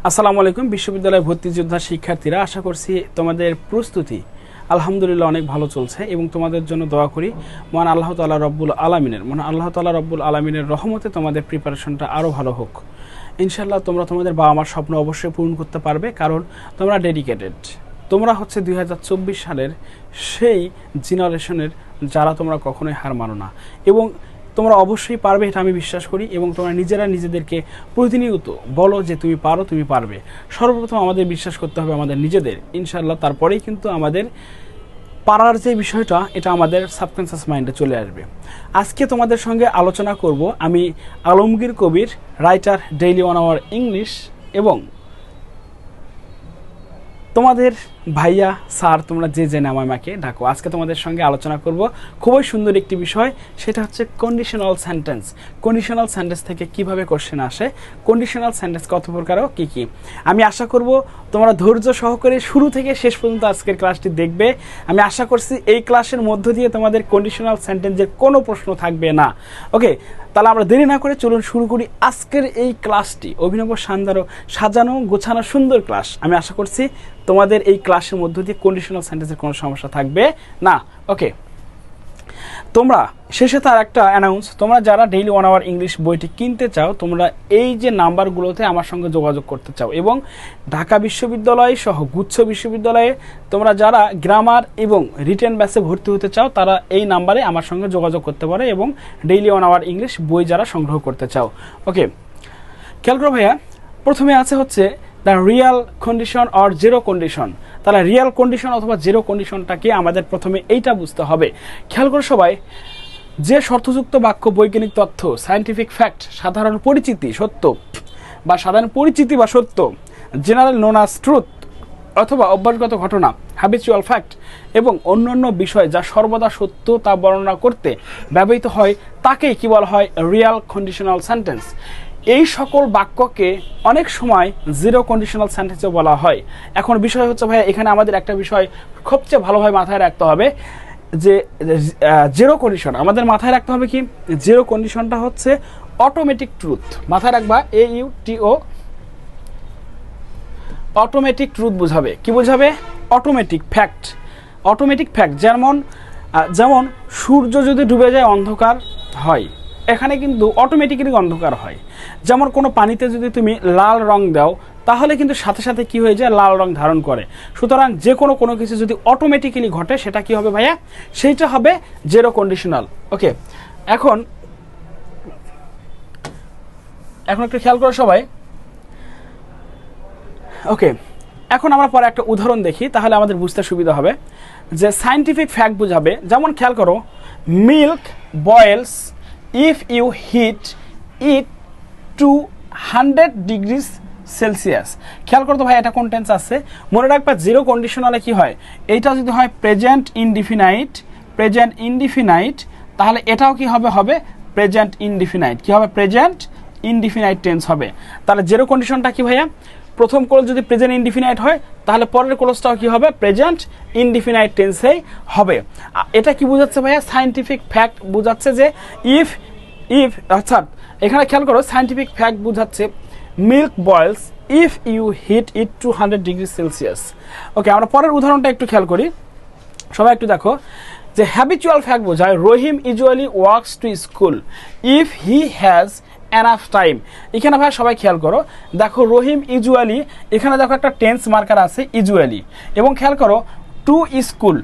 আসসালামু আলাইকুম। বিশ্ববিদ্যালয় ভর্তি যোদ্ধা শিক্ষার্থীরা, আশা করছি তোমাদের প্রস্তুতি আলহামদুলিল্লাহ অনেক ভালো চলছে এবং তোমাদের জন্য দোয়া করি মহান আল্লাহ তাআলা রব্বুল আলামিনের রহমতে তোমাদের প্রিপারেশনটা আরও ভালো হোক। ইনশাআল্লাহ তোমরা তোমাদের বাবা মার স্বপ্ন অবশ্যই পূরণ করতে পারবে, কারণ তোমরা ডেডিকেটেড। তোমরা হচ্ছে 2024 সালের সেই জেনারেশনের যারা তোমরা কখনোই হার মানো না, এবং তোমরা অবশ্যই পারবে, এটা আমি বিশ্বাস করি। এবং তোমরা নিজেরা নিজেদেরকে প্রতিনিয়ত বলো যে তুমি পারো, তুমি পারবে। সর্বপ্রথম আমাদের বিশ্বাস করতে হবে আমাদের নিজেদের, ইনশাআল্লাহ তারপরেই কিন্তু আমাদের পারার যে বিষয়টা এটা আমাদের সাবকনসিয়াস মাইন্ডে চলে আসবে। আজকে তোমাদের সঙ্গে আলোচনা করব আমি আলমগীর কবির, রাইটার, ডেইলি 1 আওয়ার ইংলিশ, এবং তোমাদের ভাইয়া স্যার, তোমরা যে নাম আমাকে ডাকো। আজকে তোমাদের সঙ্গে আলোচনা করব খুবই সুন্দর একটি বিষয়, সেটা হচ্ছে কন্ডিশনাল সেন্টেন্স। কন্ডিশনাল সেন্টেন্স থেকে কিভাবে কোশ্চেন আসে, কন্ডিশনাল সেন্টেন্স কত প্রকার ও কী কী। আমি আশা করব তোমরা ধৈর্য সহকারে শুরু থেকে শেষ পর্যন্ত আজকের ক্লাসটি দেখবে। আমি আশা করছি এই ক্লাসের মধ্য দিয়ে তোমাদের কন্ডিশনাল সেন্টেন্সের কোনো প্রশ্ন থাকবে না। ওকে, তাহলে আমরা দেরি না করে চলুন শুরু করি আজকের এই ক্লাসটি। অভিনব, শানদার, সাজানো, গোছানো সুন্দর ক্লাস। আমি আশা করছি তোমাদের এই ক্লাসের মধ্য দিয়ে কন্ডিশনাল সেন্টেন্সের কোনো সমস্যা থাকবে না। ওকে, তোমরা শেষে তার একটা অ্যানাউন্স, তোমরা যারা ডেইলি 1 আওয়ার ইংলিশ বইটি কিনতে চাও, তোমরা এই যে নাম্বারগুলোতে আমার সঙ্গে যোগাযোগ করতে চাও, এবং ঢাকা বিশ্ববিদ্যালয় সহ গুচ্ছ বিশ্ববিদ্যালয়ে তোমরা যারা গ্রামার এবং রিটেন ব্যাচে ভর্তি হতে চাও, তারা এই নাম্বারে আমার সঙ্গে যোগাযোগ করতে পারে, এবং ডেইলি 1 আওয়ার ইংলিশ বই যারা সংগ্রহ করতে চাও। ওকে, খেয়াল করো ভাইয়া, প্রথমে আছে হচ্ছে the Real condition or zero condition. তাহলে রিয়াল কন্ডিশন অথবা জিরো কন্ডিশনটাকে আমাদের প্রথমে এইটা বুঝতে হবে। খেয়াল করো সবাই, যে শর্তযুক্ত বাক্য, বৈজ্ঞানিক তথ্য, সায়েন্টিফিক ফ্যাক্ট, সাধারণ পরিচিতি, সত্য বা সাধারণ পরিচিতি বা সত্য, জেনারেল নোন অ্যাজ ট্রুথ অথবা অভ্যাসগত ঘটনা, হ্যাবিচুয়াল ফ্যাক্ট, এবং অন্যান্য বিষয় যা সর্বদা সত্য তা বর্ণনা করতে ব্যবহৃত হয়, তাকেই কি বলা হয়? Real conditional sentence. এই সকল বাক্যকে অনেক সময় জিরো কন্ডিশনাল সেন্টেন্সও বলা হয়। এখন বিষয় হচ্ছে ভাই, এখানে আমাদের একটা বিষয় সবচেয়ে ভালোভাবে মাথায় রাখতে হবে, যে জিরো কন্ডিশন আমাদের মাথায় রাখতে হবে কি, জিরো কন্ডিশনটা হচ্ছে অটোমেটিক ট্রুথ। মাথায় রাখবা, AUTO, অটোমেটিক ট্রুথ বোঝাবে। কি বোঝাবে? Automatic fact. অটোমেটিক ফ্যাক্ট যেমন সূর্য যদি ডুবে যায় অন্ধকার হয়, এখানে কিন্তু অটোমেটিক্যালি অন্ধকার হয়। যেমন কোনো পানিতে যদি তুমি লাল রং দাও, তাহলে কিন্তু সাথে সাথে কি হয়ে যায়? লাল রং ধারণ করে। সুতরাং যে কোনো কিছু যদি অটোমেটিক্যালি ঘটে, সেটা কি হবে ভাইয়া? সেইটা হবে জিরো কন্ডিশনাল। ওকে, এখন একটু খেয়াল করো সবাই। ওকে, এখন আমরা পরে একটা উদাহরণ দেখি, তাহলে আমাদের বুঝতে সুবিধা হবে। যে সায়েন্টিফিক ফ্যাক্ট বোঝাবে, যেমন খেয়াল করো, milk boils if you heat it to 100 degrees Celsius. খেয়াল করো তো ভাই, এটা কোন টেন্স আছে? মনে রাখবা, জিরো কন্ডিশনালে কি হয়? এইটা যদি হয় প্রেজেন্ট ইনডিফিনাইট, তাহলে এটাও কি হবে প্রেজেন্ট ইনডিফিনাইট। কি হবে? প্রেজেন্ট ইনডিফিনাইট টেন্স হবে। তাহলে জিরো কন্ডিশনটা কি ভাইয়া? প্রথম ক্লোজ যদি প্রেজেন্ট ইনডিফিনাইট হয়, তাহলে পরের ক্লোজটাও কি হবে? প্রেজেন্ট ইনডিফিনাইট টেন্সেই হবে। এটা কি বোঝাচ্ছে ভাইয়া? সায়েন্টিফিক ফ্যাক্ট বোঝাচ্ছে যে ইফ অর্থাৎ এখানে খেয়াল করো, সায়েন্টিফিক ফ্যাক্ট বোঝাচ্ছে milk boils if you heat it to 100 degree Celsius. Okay, আমরা পরের উদাহরণটা একটু খেয়াল করি। সবাই একটু দেখো, যে হ্যাবিচুয়াল ফ্যাক্ট বোঝায় Rahim usually works to school if he has enough time. এখানে ভাই সবাই খেয়াল করো, দেখো রহিম ইউজুয়ালি, এখানে দেখো একটা টেন্স মার্কার আছে ইউজুয়ালি, এবং খেয়াল করো two school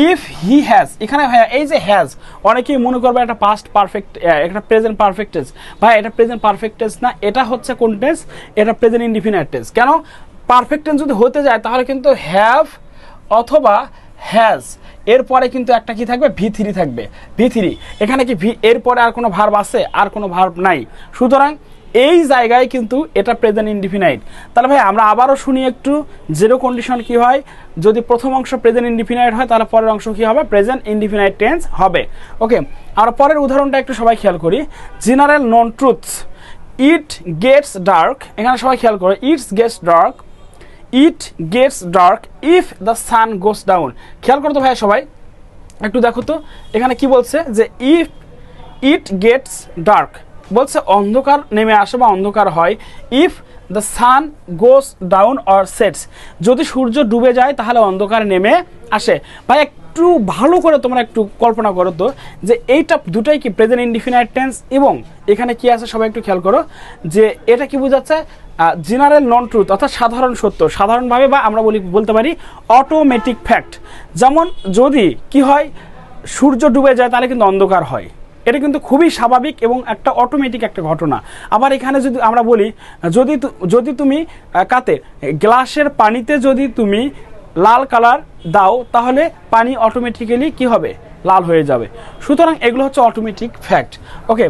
if he has. এখানে ভাইয়া এই যে হ্যাজ, অনেকেই মনে করবে একটা পাস্ট পারফেক্ট, একটা প্রেজেন্ট পারফেক্ট টেন্স। ভাই এটা প্রেজেন্ট পারফেক্ট টেন্স না, এটা হচ্ছে কোন টেন্স? এটা প্রেজেন্ট ইনডিফিনাইট টেন্স। কেন? পারফেক্ট টেন্স যদি হতে যায়, তাহলে কিন্তু হ্যাভ অথবা হ্যাজ এরপরে কিন্তু একটা কি থাকবে? V3 থাকবে। V3 এখানে কি এরপরে আর কোনো ভার্ব আছে? আর কোনো ভার্ব নাই। সুতরাং এই জায়গায় কিন্তু এটা প্রেজেন্ট ইনডিফিনাইট। তাহলে ভাই আমরা আবারও শুনি একটু, জিরো কন্ডিশন কি হয়? যদি প্রথম অংশ প্রেজেন্ট ইনডিফিনাইট হয়, তাহলে পরের অংশ কি হবে? প্রেজেন্ট ইনডিফিনাইট টেন্স হবে। ওকে, আমরা পরের উদাহরণটা একটু সবাই খেয়াল করি। General non truths it gets dark. এখানে সবাই খেয়াল করো, it gets dark if the sun goes down. খেয়াল করো তো ভাইয়া সবাই, একটু দেখো তো এখানে কি বলছে, যে ইফ ইট গেটস ডার্ক বলছে অন্ধকার নেমে আসে বা অন্ধকার হয় if the sun goes down or sets, যদি সূর্য ডুবে যায় তাহলে অন্ধকার নেমে আসে। ভাই একটু ভালো করে তোমরা একটু কল্পনা করো তো যে এইটা দুটাই কি প্রেজেন্ট ইনডিফিনাইট টেন্স, এবং এখানে কি আছে সবাই একটু খেয়াল করো যে এটা কি বোঝাচ্ছে জেনারেল নন ট্রুথ, অর্থাৎ সাধারণ সত্য, সাধারণভাবে, বা আমরা বলতে পারি অটোমেটিক ফ্যাক্ট। যেমন যদি কি হয় সূর্য ডুবে যায় তাহলে কিন্তু অন্ধকার হয়, এটা কিন্তু খুবই স্বাভাবিক এবং একটা অটোমেটিক একটা ঘটনা। আবার এখানে যদি আমরা বলি যদি তুমি কাতে গ্লাসের পানিতে যদি তুমি লাল কালার দাও তাহলে পানি অটোমেটিক্যালি কি হবে, লাল হয়ে যাবে। সুতরাং এগুলো হচ্ছে অটোমেটিক ফ্যাক্ট। ওকে,